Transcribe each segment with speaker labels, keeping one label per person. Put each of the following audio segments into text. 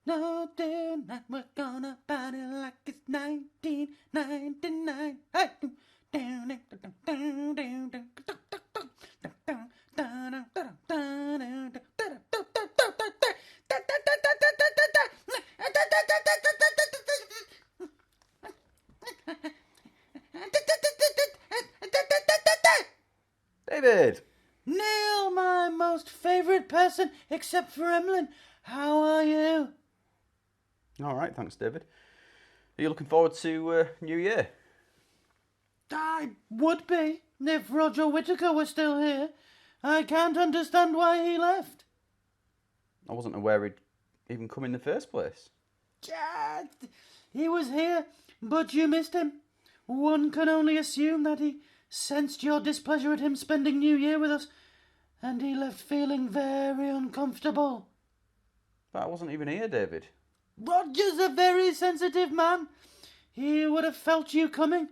Speaker 1: No, tonight we're gonna party like it's 1999. Hey!
Speaker 2: David!
Speaker 1: Neil, my most favourite person, except for Emlyn. How are you?
Speaker 2: All right, thanks, David. Are you looking forward to New Year?
Speaker 1: I would be, if Roger Whittaker were still here. I can't understand why he left.
Speaker 2: I wasn't aware he'd even come in the first place.
Speaker 1: Yeah, he was here, but you missed him. One can only assume that he sensed your displeasure at him spending New Year with us, and he left feeling very uncomfortable.
Speaker 2: But I wasn't even here, David.
Speaker 1: Roger's a very sensitive man. He would have felt you coming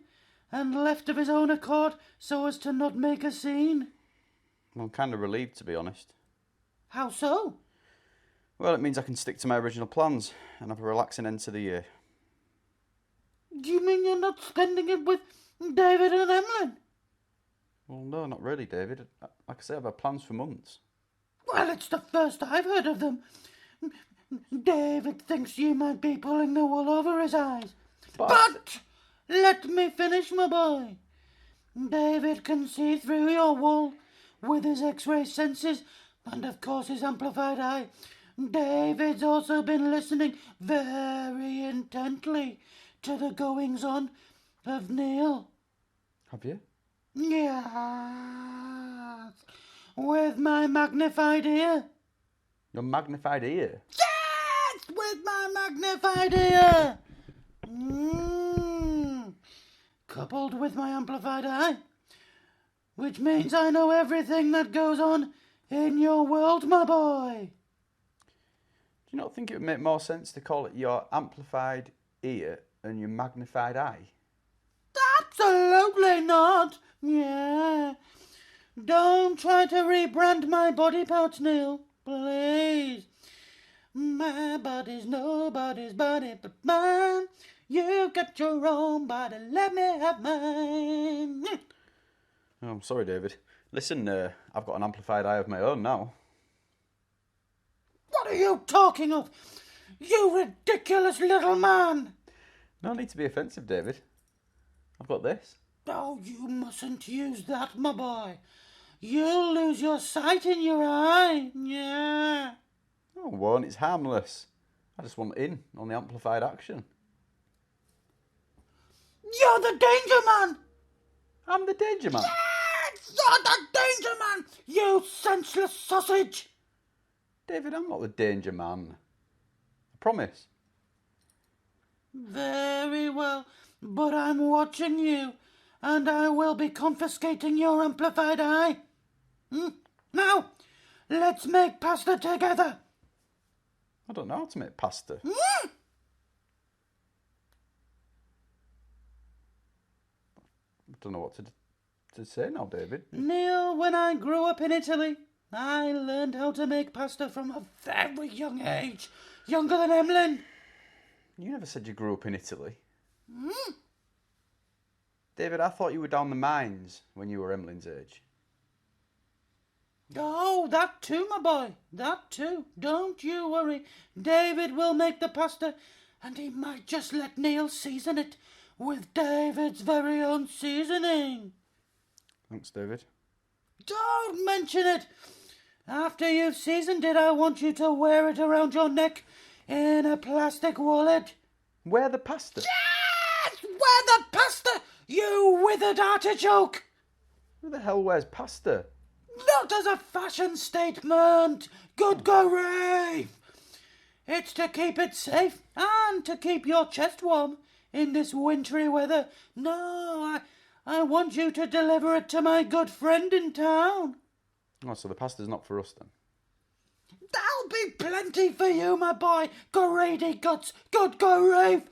Speaker 1: and left of his own accord so as to not make a scene.
Speaker 2: Well, I'm kind of relieved, to be honest.
Speaker 1: How so?
Speaker 2: Well, it means I can stick to my original plans and have a relaxing end to the year.
Speaker 1: Do you mean you're not spending it with David and Emlyn?
Speaker 2: Well, no, not really, David. Like I say, I've had plans for months.
Speaker 1: Well, it's the first I've heard of them. David thinks you might be pulling the wool over his eyes. But let me finish, my boy. David can see through your wool with his X-ray senses and, of course, his amplified eye. David's also been listening very intently to the goings-on of Neil.
Speaker 2: Have you?
Speaker 1: Yes, with my magnified ear.
Speaker 2: Your magnified ear?
Speaker 1: Yes, with my magnified ear. Coupled with my amplified eye, which means I know everything that goes on in your world, my boy.
Speaker 2: Do you not think it would make more sense to call it your amplified ear and your magnified eye?
Speaker 1: Absolutely not. Yeah. Don't try to rebrand my body parts, Neil. Please. My body's nobody's body but mine. You got your own body, let me have mine.
Speaker 2: Oh, I'm sorry, David. Listen, I've got an amplified eye of my own now.
Speaker 1: What are you talking of? You ridiculous little man.
Speaker 2: No need to be offensive, David. I've got this.
Speaker 1: Oh, you mustn't use that, my boy. You'll lose your sight in your eye. Yeah.
Speaker 2: Oh, it won't. It's harmless. I just want in on the amplified action.
Speaker 1: You're the danger man.
Speaker 2: I'm the danger man.
Speaker 1: Yes, you're the danger man, you senseless sausage.
Speaker 2: David, I'm not the danger man. I promise.
Speaker 1: Very well, but I'm watching you, and I will be confiscating your amplified eye. Now, let's make pasta together.
Speaker 2: I don't know how to make pasta. I don't know what to say now, David.
Speaker 1: Neil, when I grew up in Italy, I learned how to make pasta from a very young age. Younger than Emlyn.
Speaker 2: You never said you grew up in Italy. David, I thought you were down the mines when you were Emlyn's age.
Speaker 1: Oh, that too, my boy. That too. Don't you worry. David will make the pasta, and he might just let Neil season it with David's very own seasoning.
Speaker 2: Thanks, David.
Speaker 1: Don't mention it. After you've seasoned it, I want you to wear it around your neck in a plastic wallet.
Speaker 2: Wear the pasta?
Speaker 1: Yes! Wear the pasta, you withered artichoke!
Speaker 2: Who the hell wears pasta?
Speaker 1: Not as a fashion statement. Good grief! It's to keep it safe and to keep your chest warm in this wintry weather. No, I want you to deliver it to my good friend in town.
Speaker 2: Oh, so the pasta's not for us then?
Speaker 1: There'll be plenty for you, my boy. Greedy guts, good grief.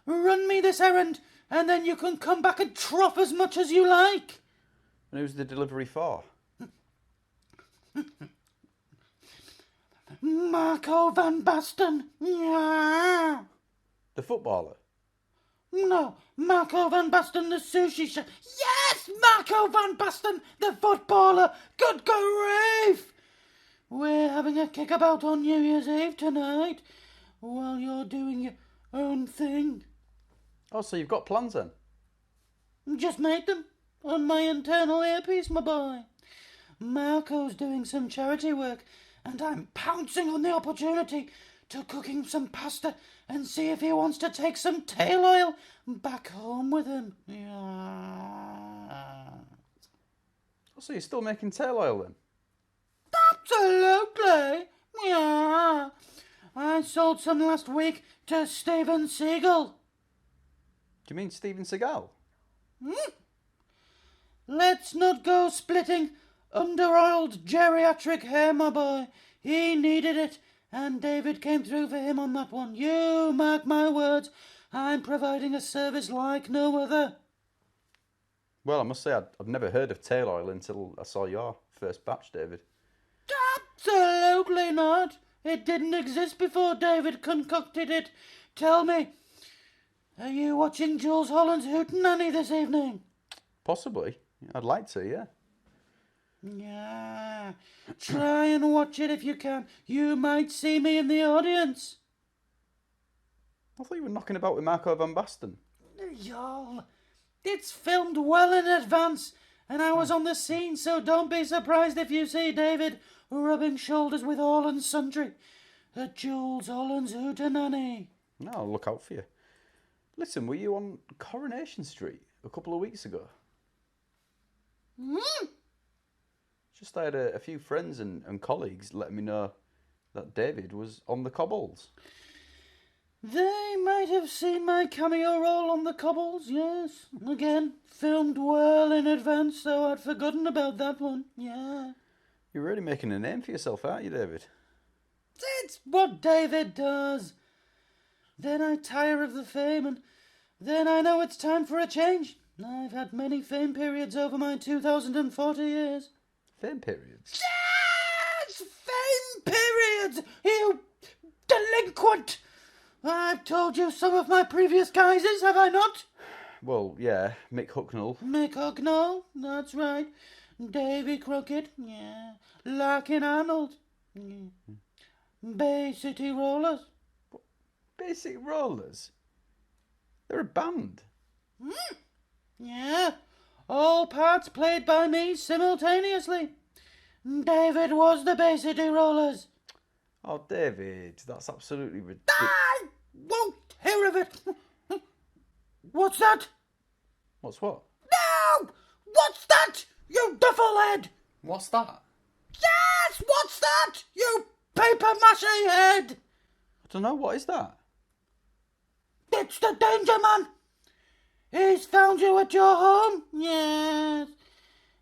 Speaker 1: Run me this errand, and then you can come back and trough as much as you like.
Speaker 2: And who's the delivery for?
Speaker 1: Marco van Basten. Yeah.
Speaker 2: The footballer?
Speaker 1: No, Marco van Basten, the sushi chef. Yes, Marco van Basten, the footballer. Good grief. We're having a kickabout on New Year's Eve tonight while you're doing your own thing.
Speaker 2: Oh, so you've got plans then?
Speaker 1: Just made them on my internal earpiece, my boy. Marco's doing some charity work, and I'm pouncing on the opportunity to cook him some pasta and see if he wants to take some tail oil back home with him. Yeah.
Speaker 2: Oh, so you're still making tail oil then?
Speaker 1: Absolutely. Yeah. I sold some last week to Steven Seagal.
Speaker 2: Do you mean Steven Seagal?
Speaker 1: Let's not go splitting under-oiled geriatric hair, my boy. He needed it, and David came through for him on that one. You mark my words, I'm providing a service like no other.
Speaker 2: Well, I must say I'd never heard of tail oil until I saw your first batch, David.
Speaker 1: Absolutely not. It didn't exist before David concocted it. Tell me, are you watching Jules Holland's Hootenanny this evening?
Speaker 2: Possibly. I'd like to, yeah.
Speaker 1: Yeah. Try and watch it if you can. You might see me in the audience.
Speaker 2: I thought you were knocking about with Marco van Basten.
Speaker 1: Y'all, it's filmed well in advance, and I was on the scene, so don't be surprised if you see David rubbing shoulders with all and sundry at Jules Holland's Hootenanny.
Speaker 2: No, I'll look out for you. Listen, were you on Coronation Street a couple of weeks ago? Just I had a few friends and colleagues letting me know that David was on the cobbles.
Speaker 1: They might have seen my cameo role on the cobbles, yes. Again, filmed well in advance, so I'd forgotten about that one, yeah.
Speaker 2: You're really making a name for yourself, aren't you, David?
Speaker 1: It's what David does. Then I tire of the fame, and then I know it's time for a change. I've had many fame periods over my 2,040 years.
Speaker 2: Fame periods?
Speaker 1: Yes! Fame periods! You delinquent! I've told you some of my previous guises, have I not?
Speaker 2: Well, yeah, Mick Hucknall.
Speaker 1: Mick Hucknall, that's right. Davy Crockett, yeah. Larkin Arnold. Yeah. Bay City Rollers.
Speaker 2: Basic Rollers? They're a band.
Speaker 1: Yeah, all parts played by me simultaneously. David was the Bay City Rollers.
Speaker 2: Oh, David, that's absolutely ridiculous.
Speaker 1: I won't hear of it. What's that?
Speaker 2: What's what?
Speaker 1: No! What's that, you dufflehead?
Speaker 3: What's that?
Speaker 1: Yes, what's that, you paper mache head?
Speaker 2: I don't know, what is that?
Speaker 1: It's the Danger Man. He's found you at your home? Yes.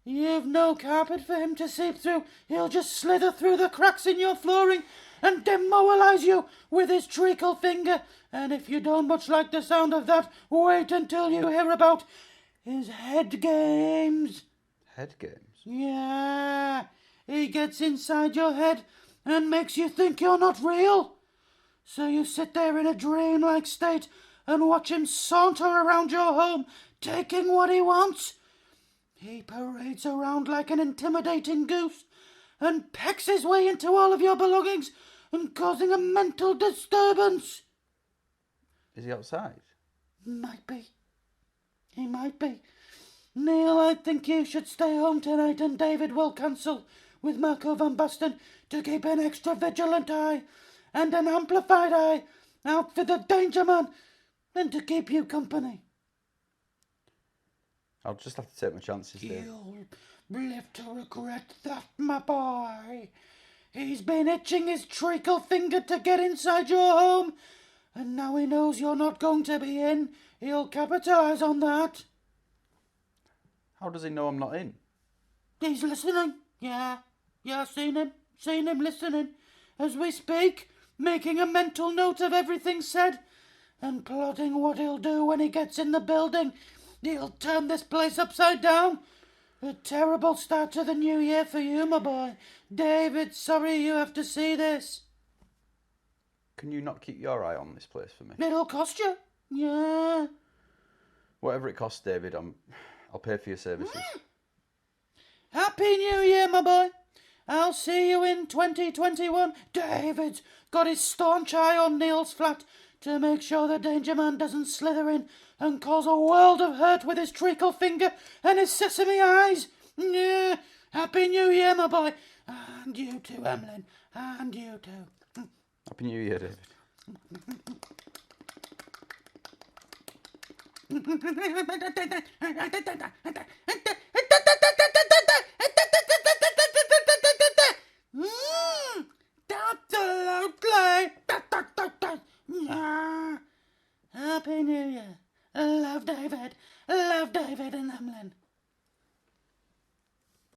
Speaker 1: You've no carpet for him to seep through. He'll just slither through the cracks in your flooring and demoralise you with his treacle finger. And if you don't much like the sound of that, wait until you hear about his head games.
Speaker 2: Head games?
Speaker 1: Yeah. He gets inside your head and makes you think you're not real. So you sit there in a dreamlike state and watch him saunter around your home, taking what he wants. He parades around like an intimidating goose and pecks his way into all of your belongings and causing a mental disturbance.
Speaker 2: Is he outside?
Speaker 1: Might be. He might be. Neil, I think you should stay home tonight, and David will cancel with Marco van Basten to keep an extra vigilant eye and an amplified eye out for the Danger Man and to keep you company.
Speaker 2: I'll just have to take my chances, Dave.
Speaker 1: You'll live to regret that, my boy. He's been itching his treacle finger to get inside your home, and now he knows you're not going to be in. He'll capitalise on that.
Speaker 2: How does he know I'm not in?
Speaker 1: He's listening. Yeah, seen him listening as we speak, making a mental note of everything said and plotting what he'll do when he gets in the building. He'll turn this place upside down A terrible start to the new year for you, my boy. David, sorry you have to see this.
Speaker 2: Can you not keep your eye on this place for me?
Speaker 1: It'll cost you. Yeah.
Speaker 2: Whatever it costs, David, I'll pay for your services.
Speaker 1: Happy New Year, my boy. I'll see you in 2021. David's got his staunch eye on Neil's flat to make sure the Danger Man doesn't slither in and cause a world of hurt with his treacle finger and his sesame eyes. Yeah. Happy New Year, my boy. And you too, Emlyn. And you too.
Speaker 2: Happy New Year, David.
Speaker 1: Absolutely. Happy New Year. Love David and Emlyn.